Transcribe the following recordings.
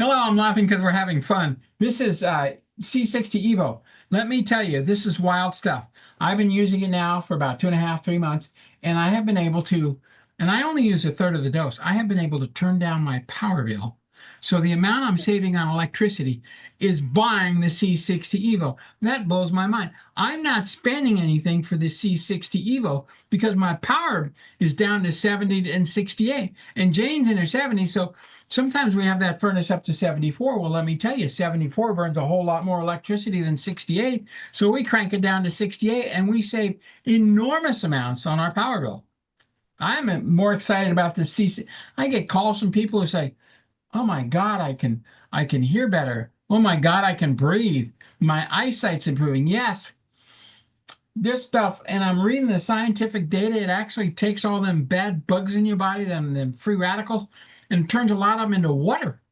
Hello, I'm laughing because we're having fun. This is C60 Evo. Let me tell you, this is wild stuff. I've been using it now for about 2.5, 3 months, and I have been able to, and I only use a third of the dose. I have been able to turn down my power bill. So the amount I'm saving on electricity is buying the C60 Evo. That blows my mind. I'm not spending anything for the C60 Evo because my power is down to 70 and 68, and Jane's in her 70s. So sometimes we have that furnace up to 74. Well, let me tell you, 74 burns a whole lot more electricity than 68. So we crank it down to 68 and we save enormous amounts on our power bill. I'm more excited about the CC. I get calls from people who say, "Oh my God, I can hear better. Oh my God, I can breathe. My eyesight's improving." Yes, this stuff, and I'm reading the scientific data, it actually takes all them bad bugs in your body, them free radicals, and turns a lot of them into water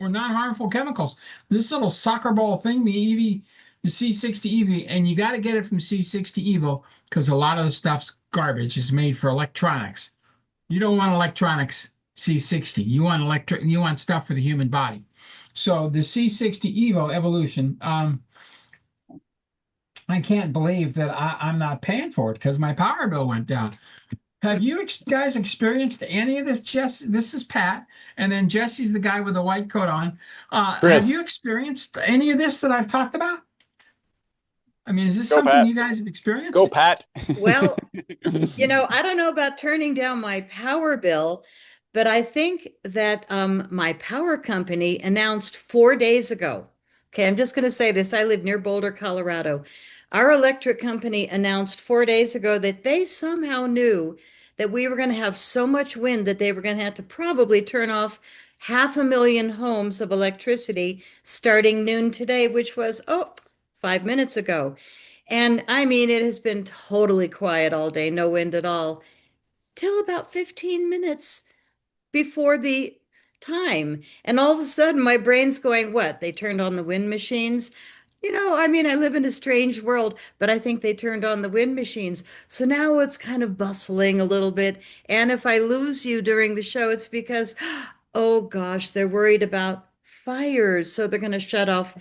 or non-harmful chemicals. This little soccer ball thing, the C60 Evo, and you got to get it from C60 Evo because a lot of the stuff's garbage. It's made for electronics. You don't want electronics C60. You want stuff for the human body. So the C60 Evo Evolution, I can't believe that I'm not paying for it because my power bill went down. Have you guys experienced any of this, Jess? This is Pat, and then Jesse's the guy with the white coat on. Have Chris, you experienced any of this that I've talked about? I mean, is this go something Pat. you guys have Go experienced? Pat. Well, I don't know about turning down my power bill, but I think that my power company announced 4 days ago. Okay, I'm just going to say this. I live near Boulder, Colorado. Our electric company announced 4 days ago that they somehow knew that we were going to have so much wind that they were going to have to probably turn off 500,000 homes of electricity starting noon today, which was, 5 minutes ago. And I mean, it has been totally quiet all day, no wind at all, till about 15 minutes before the time. And all of a sudden, my brain's going, what? They turned on the wind machines? I mean, I live in a strange world, but I think they turned on the wind machines. So now it's kind of bustling a little bit. And if I lose you during the show, it's because, oh gosh, they're worried about fires. So they're going to shut off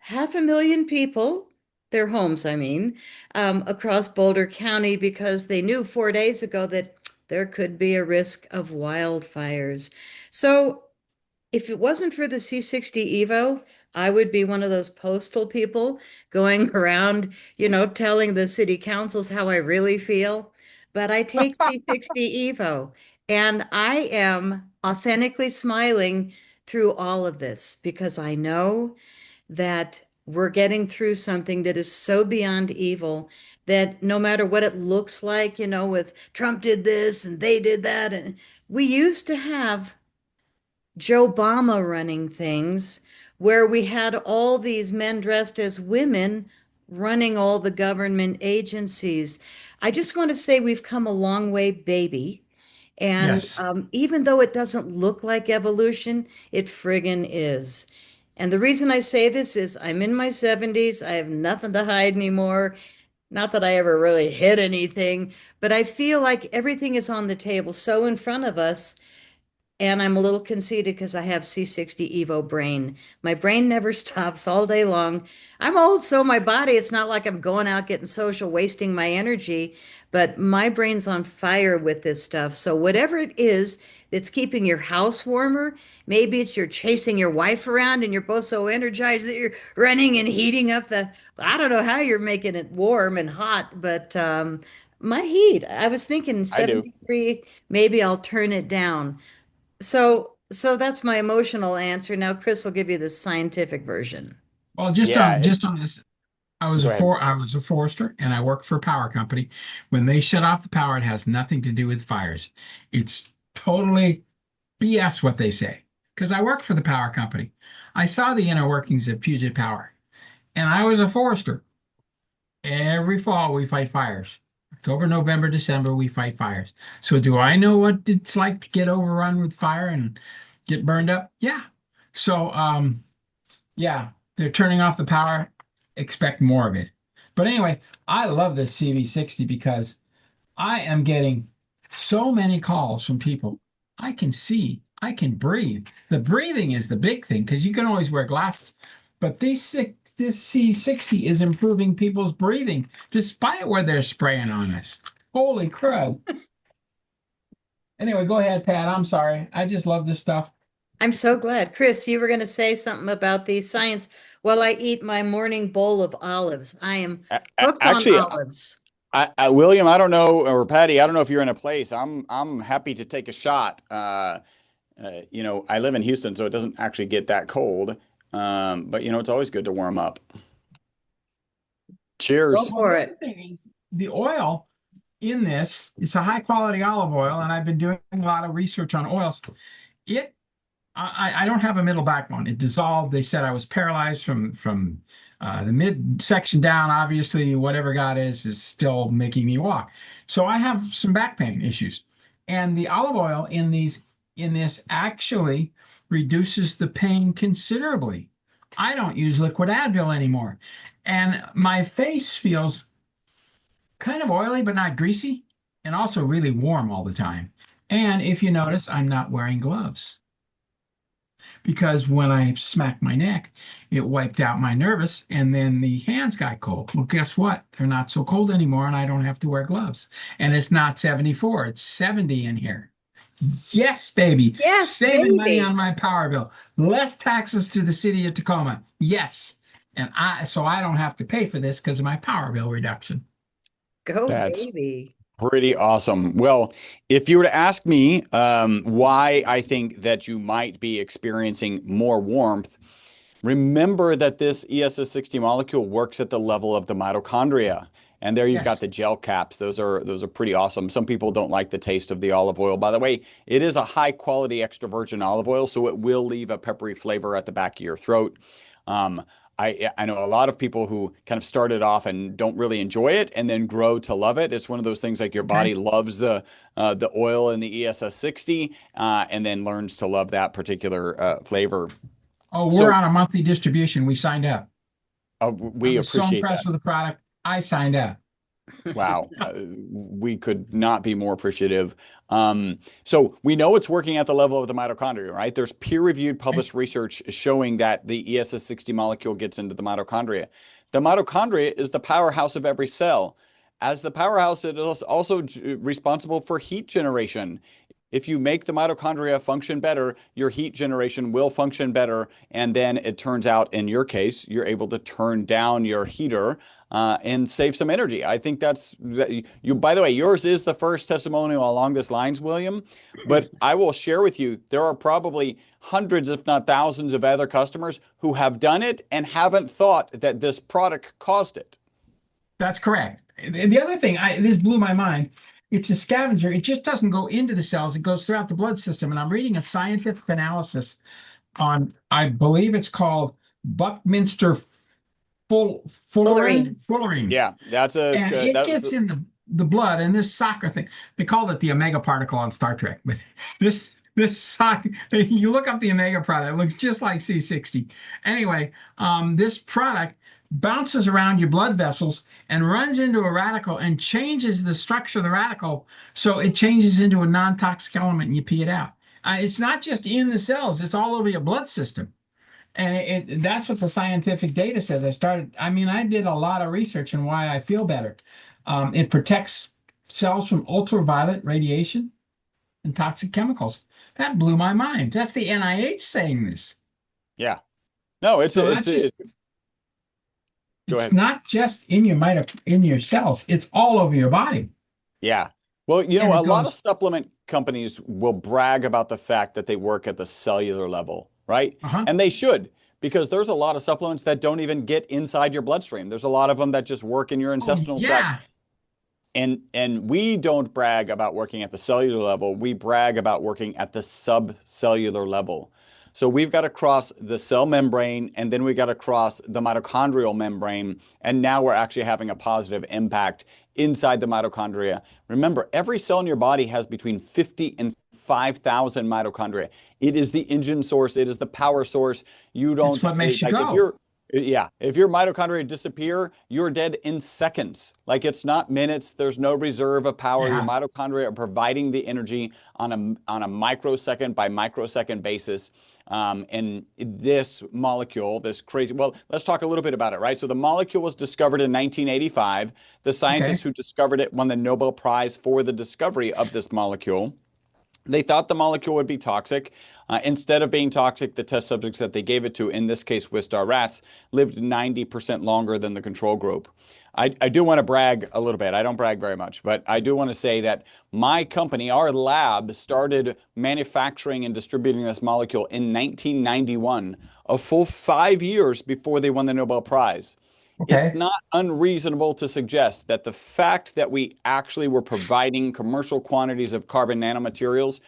500,000 people, their homes, I mean, across Boulder County because they knew 4 days ago that there could be a risk of wildfires. So if it wasn't for the C60 Evo, I would be one of those postal people going around, telling the city councils how I really feel. But I take C60 Evo and I am authentically smiling through all of this because I know that we're getting through something that is so beyond evil that no matter what it looks like, with Trump did this and they did that. And we used to have Joe Obama running things where we had all these men dressed as women running all the government agencies. I just want to say we've come a long way, baby. And Yes. even though it doesn't look like evolution, it friggin' is. And the reason I say this is I'm in my 70s. I have nothing to hide anymore. Not that I ever really hid anything, but I feel like everything is on the table so in front of us and I'm a little conceited because I have C60 Evo brain. My brain never stops all day long. I'm old, so my body, it's not like I'm going out getting social, wasting my energy, but my brain's on fire with this stuff. So, whatever it is that's keeping your house warmer, maybe it's you're chasing your wife around and you're both so energized that you're running and heating up I don't know how you're making it warm and hot, but my heat, I was thinking I do. 73, maybe I'll turn it down. So that's my emotional answer. Now Chris will give you the scientific version. Well, Yeah, just on this, go ahead. I was a forester and I worked for a power company. When they shut off the power, it has nothing to do with fires. It's totally BS what they say. Because I worked for the power company. I saw the inner workings of Puget Power. And I was a forester. Every fall we fight fires. October, November, December, we fight fires. So do I know what it's like to get overrun with fire and get burned up? Yeah. So yeah, they're turning off the power. Expect more of it. But anyway, I love this CV60 because I am getting so many calls from people. I can see I can breathe. The breathing is the big thing because you can always wear glasses. But this C60 is improving people's breathing despite what they're spraying on us. Holy crap. Anyway, go ahead, Pat. I'm sorry. I just love this stuff. I'm so glad. Chris, you were going to say something about the science while I eat my morning bowl of olives. I am hooked on Actually, olives. William, I don't know, or Patty, I don't know if you're in a place. I'm happy to take a shot. I live in Houston, so it doesn't actually get that cold. But it's always good to warm up. Go Cheers. Well, for the other it. thing is the oil in this, it's a high quality olive oil, and I've been doing a lot of research on oils. It I don't have a middle backbone. It dissolved. They said I was paralyzed from the midsection down. Obviously, whatever God is still making me walk. So I have some back pain issues, and the olive oil in this actually reduces the pain considerably. I don't use liquid Advil anymore, and my face feels kind of oily but not greasy, and also really warm all the time. And if you notice, I'm not wearing gloves because when I smacked my neck, it wiped out my nervous and then the hands got cold. Well, guess what? They're not so cold anymore and I don't have to wear gloves. And it's not 74, it's 70 in here. Yes, baby. Yes, Saving money baby. on my power bill. Less taxes to the city of Tacoma. Yes. And I don't have to pay for this because of my power bill reduction. Go, That's baby. pretty awesome. Well, if you were to ask me why I think that you might be experiencing more warmth, remember that this ESS60 molecule works at the level of the mitochondria. And there you've got Yes. the gel caps. Those are pretty awesome. Some people don't like the taste of the olive oil. By the way, it is a high quality extra virgin olive oil, so it will leave a peppery flavor at the back of your throat. Um, I know a lot of people who kind of started off and don't really enjoy it and then grow to love it. It's one of those things like your Okay. body loves the oil in the ESS60 and then learns to love that particular flavor. Oh, we're So on a monthly distribution. We signed up. I we was so appreciate that. impressed with the product. I signed up. Wow, we could not be more appreciative. So we know it's working at the level of the mitochondria, right? There's peer-reviewed Okay. published research showing that the ESS60 molecule gets into the mitochondria. The mitochondria is the powerhouse of every cell. As the powerhouse, it is also responsible for heat generation. If you make the mitochondria function better, your heat generation will function better. And then it turns out, in your case, you're able to turn down your heater and save some energy. I think that's you. By the way, yours is the first testimonial along this lines, William. But I will share with you, there are probably hundreds, if not thousands, of other customers who have done it and haven't thought that this product caused it. That's correct. The other thing, this blew my mind. It's a scavenger. It just doesn't go into the cells. It goes throughout the blood system. And I'm reading a scientific analysis on, I believe it's called Buckminster Fullerene. fullerene. Yeah, that's a And it that was gets in the blood. And this soccer thing, they called it the omega particle on Star Trek. But this soccer, you look up the omega product, it looks just like C60. Anyway, this product bounces around your blood vessels and runs into a radical and changes the structure of the radical so it changes into a non-toxic element and you pee it out. It's not just in the cells, it's all over your blood system. And that's what the scientific data says. I did a lot of research on why I feel better. It protects cells from ultraviolet radiation and toxic chemicals. That blew my mind. That's the NIH saying this. yeah. No, So that's just go it's ahead. not just in your cells, it's all over your body. Yeah. Well, And a it lot of goes, supplement companies will brag about the fact that they work at the cellular level, right? uh-huh. And they should, because there's a lot of supplements that don't even get inside your bloodstream. There's a lot of them that just work in your Oh intestinal tract. yeah. And we don't brag about working at the cellular level. We brag about working at the subcellular level. So we've got to cross the cell membrane and then we got to cross the mitochondrial membrane. And now we're actually having a positive impact inside the mitochondria. Remember, every cell in your body has between 50 and 5,000 mitochondria. It is the engine source. It is the power source. You don't It's what makes you like if go. Yeah, if your mitochondria disappear, you're dead in seconds. Like it's not minutes. There's no reserve of power. Your Yeah. mitochondria are providing the energy on a microsecond by microsecond basis. And this molecule, this crazy, well, let's talk a little bit about it, right? So the molecule was discovered in 1985. The Okay. scientists who discovered it won the Nobel Prize for the discovery of this molecule. They thought the molecule would be toxic. Instead of being toxic, the test subjects that they gave it to, in this case, Wistar rats, lived 90% longer than the control group. I do want to brag a little bit. I don't brag very much, but I do want to say that my company, our lab, started manufacturing and distributing this molecule in 1991, a full 5 years before they won the Nobel Prize. It's Okay. not unreasonable to suggest that the fact that we actually were providing commercial quantities of carbon nanomaterials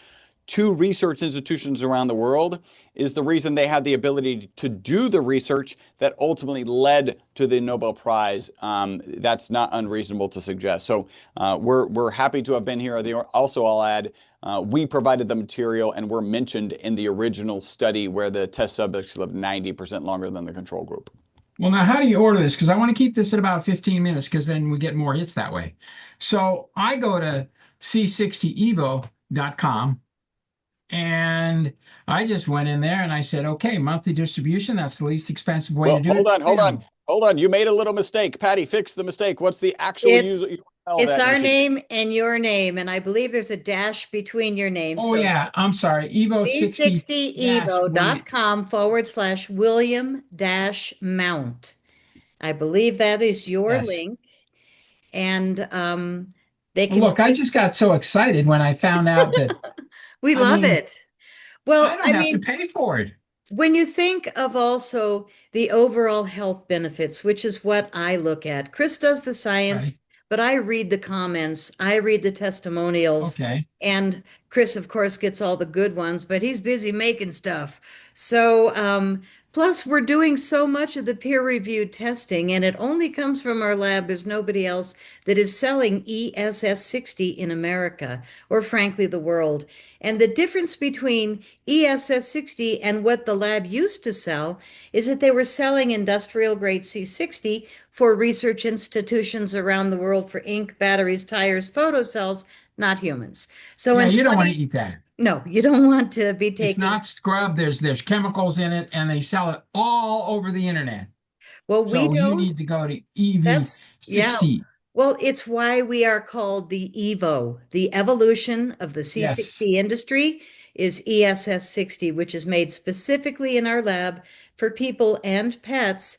to research institutions around the world is the reason they had the ability to do the research that ultimately led to the Nobel Prize. That's not unreasonable to suggest. So we're happy to have been here. Also, I'll add, we provided the material and were mentioned in the original study where the test subjects lived 90% longer than the control group. Well, now how do you order this? Because I want to keep this at about 15 minutes because then we get more hits that way. So I go to C60Evo.com and I just went in there and I said, okay, monthly distribution, that's the least expensive way to Well, do it. Bam. hold on. You made a little mistake. Patty, fix the mistake. What's the actual It's user URL it's that you our should? name and your name, and I believe there's a dash between your names. Oh So yeah, I'm sorry. Evo 60 dash William. c60evo.com / William dash Mount. I believe that is your Yes. link, and they Well, can look, I see. just got so excited when I found out that, We I love mean, it. I Well, don't I have to mean, pay for it. when you think of also the overall health benefits, which is what I look at, Chris does the science, Right. but I read the comments, I read the testimonials, Okay. and Chris, of course, gets all the good ones, but he's busy making stuff. So, plus, we're doing so much of the peer-reviewed testing, and it only comes from our lab. There's nobody else that is selling ESS 60 in America, or frankly, the world. And the difference between ESS 60 and what the lab used to sell is that they were selling industrial grade C60 for research institutions around the world for ink, batteries, tires, photocells, not humans. So Yeah, in you don't want to 20, eat that. no, you don't want to be It's taking, not scrub. There's chemicals in it, and they sell it all over the internet. well, we So you don't. need to go to EV That's, yeah. 60. Well, it's why we are called the Evo. The evolution of the Yes. C60 industry is ESS 60, which is made specifically in our lab for people and pets,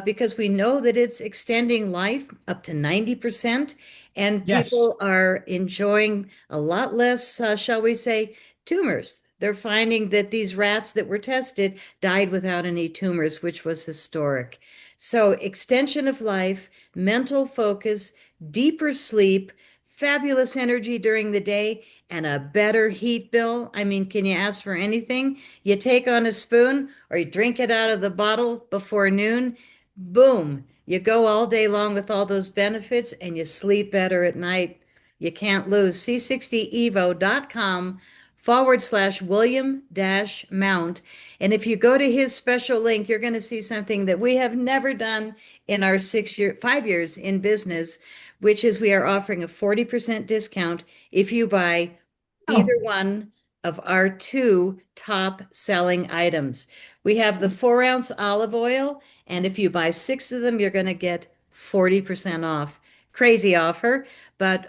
because we know that it's extending life up to 90%, and Yes. people are enjoying a lot less, shall we say, tumors. They're finding that these rats that were tested died without any tumors, which was historic. So, extension of life, mental focus, deeper sleep, fabulous energy during the day, and a better heat bill. I mean, can you ask for anything? You take on a spoon or you drink it out of the bottle before noon, boom, you go all day long with all those benefits and you sleep better at night. You can't lose. C60evo.com / William dash Mount. And if you go to his special link, you're going to see something that we have never done in our 5 years in business, which is we are offering a 40% discount if you buy either Oh, one of our two top selling items. We have the 4 ounce olive oil, and if you buy six of them, you're going to get 40% off. Crazy offer, but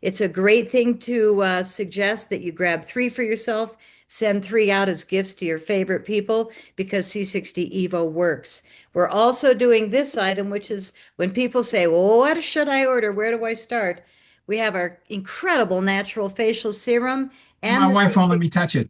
it's a great thing to suggest that you grab three for yourself, send three out as gifts to your favorite people because C60 Evo works. We're also doing this item, which is when people say, well, what should I order? Where do I start? We have our incredible natural facial serum my and the wife won't let me C60. touch it.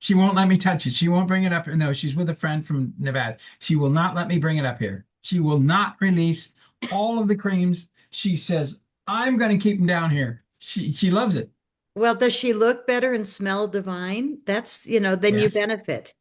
She won't let me touch it. She won't bring it up. No, she's with a friend from Nevada. She will not let me bring it up here. She will not release all of the creams. She says, I'm going to keep them down here. She loves it. Well, does she look better and smell divine? That's, then you Yes. benefit.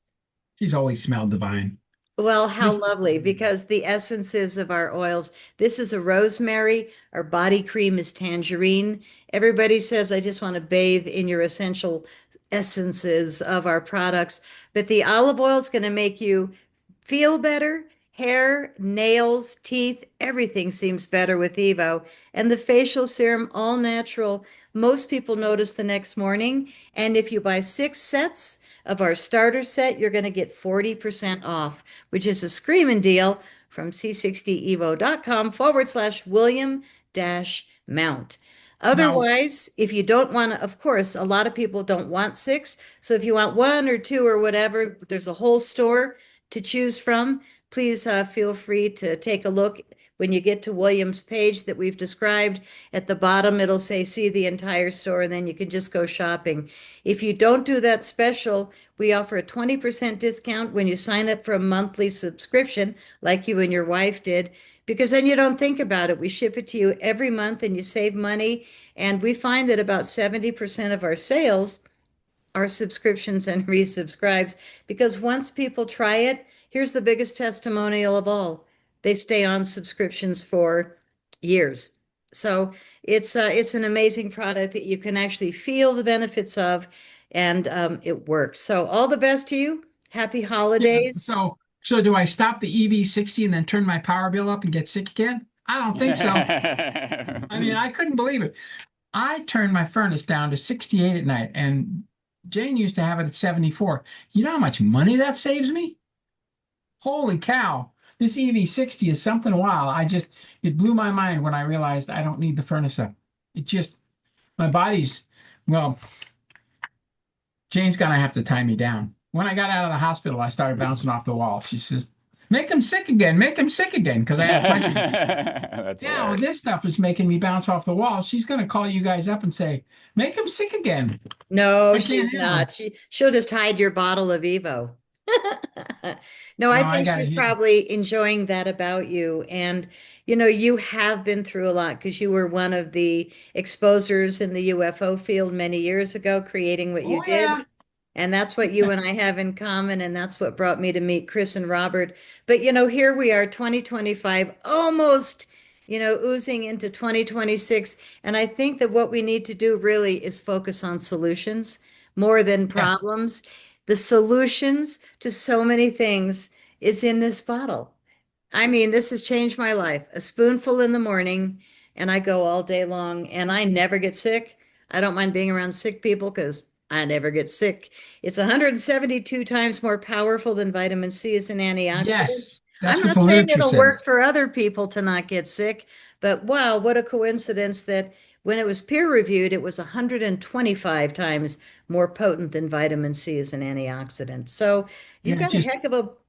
She's always smelled divine. Well, how Which lovely, because the essences of our oils, this is a rosemary, our body cream is tangerine. Everybody says, I just want to bathe in your essential essences of our products, but the olive oil is going to make you feel better, Hair, nails, teeth, everything seems better with Evo. And the facial serum, all natural. Most people notice the next morning. And if you buy 6 sets of our starter set, you're going to get 40% off, which is a screaming deal from c60evo.com/William-Mount. Now, Otherwise, if you don't want to, of course, a lot of people don't want 6. So if you want 1 or 2 or whatever, there's a whole store to choose from. Please feel free to take a look. When you get to William's page that we've described, at the bottom it'll say see the entire store, and then you can just go shopping. If you don't do that special, we offer a 20% discount when you sign up for a monthly subscription, like you and your wife did, because then you don't think about it. We ship it to you every month and you save money. And we find that about 70% of our sales are subscriptions and resubscribes, because once people try it, here's the biggest testimonial of all. They stay on subscriptions for years. So it's an amazing product that you can actually feel the benefits of, and it works. So all the best to you. Happy yeah, holidays. so do I stop the EV60 and then turn my power bill up and get sick again? I don't think so. I mean, I couldn't believe it. I turned my furnace down to 68 at night, and Jane used to have it at 74. You know how much money that saves me? Holy cow. This EV60 is something wild. It blew my mind when I realized I don't need the furnace up. It just, my body's, well, Jane's gonna have to tie me down. When I got out of the hospital, I started bouncing off the wall. She says, make him sick again, make him sick again, because I had pressure. That's Now hilarious. this stuff is making me bounce off the wall. She's gonna call you guys up and say, make him sick again. No, I can't she's handle it. not. She'll just hide your bottle of Evo. No, No, I I think got she's it. probably enjoying that about you. And, you have been through a lot because you were one of the exposers in the UFO field many years ago, creating what you Oh did. yeah. And that's what you and I have in common. And that's what brought me to meet Chris and Robert. But, here we are, 2025, almost, oozing into 2026. And I think that what we need to do really is focus on solutions more than Yes. problems. The solutions to so many things is in this bottle. I mean, this has changed my life. A spoonful in the morning, and I go all day long, and I never get sick. I don't mind being around sick people because I never get sick. It's 172 times more powerful than vitamin C as an antioxidant. Yes. I'm That's what not the saying literature it'll work says. for other people to not get sick, but wow, what a coincidence that when it was peer reviewed, it was 125 times more potent than vitamin C as an antioxidant. So you've Yeah, it got a just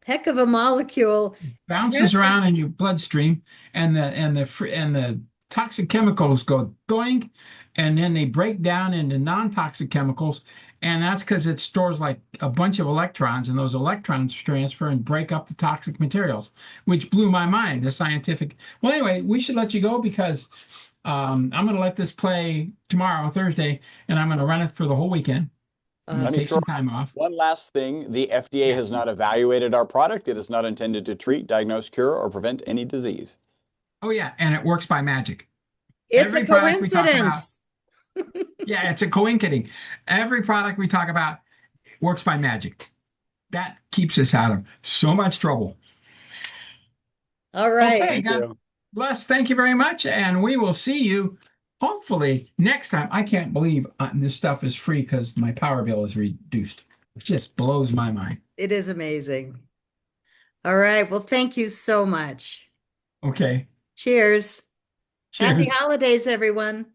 heck of a molecule. bounces around in your bloodstream, and the toxic chemicals go doink, and then they break down into non-toxic chemicals, and that's because it stores like a bunch of electrons, and those electrons transfer and break up the toxic materials, which blew my mind. The scientific. Well, anyway, we should let you go because I'm going to let this play tomorrow, Thursday, and I'm going to run it for the whole weekend. I'm going Let to me Awesome. take throw some time off. one last thing. The FDA has Yes. not evaluated our product. It is not intended to treat, diagnose, cure, or prevent any disease. Oh yeah, and it works by magic. It's a Every product we talk about, coincidence. yeah, it's a coincidence. Every product we talk about works by magic. That keeps us out of so much trouble. All right. Okay, Thank God you. bless. Thank you very much, and we will see you hopefully next time. I can't believe this stuff is free because my power bill is reduced. It just blows my mind. It is amazing. All right. Well, thank you so much. Okay, Cheers. Happy cheers. holidays, everyone.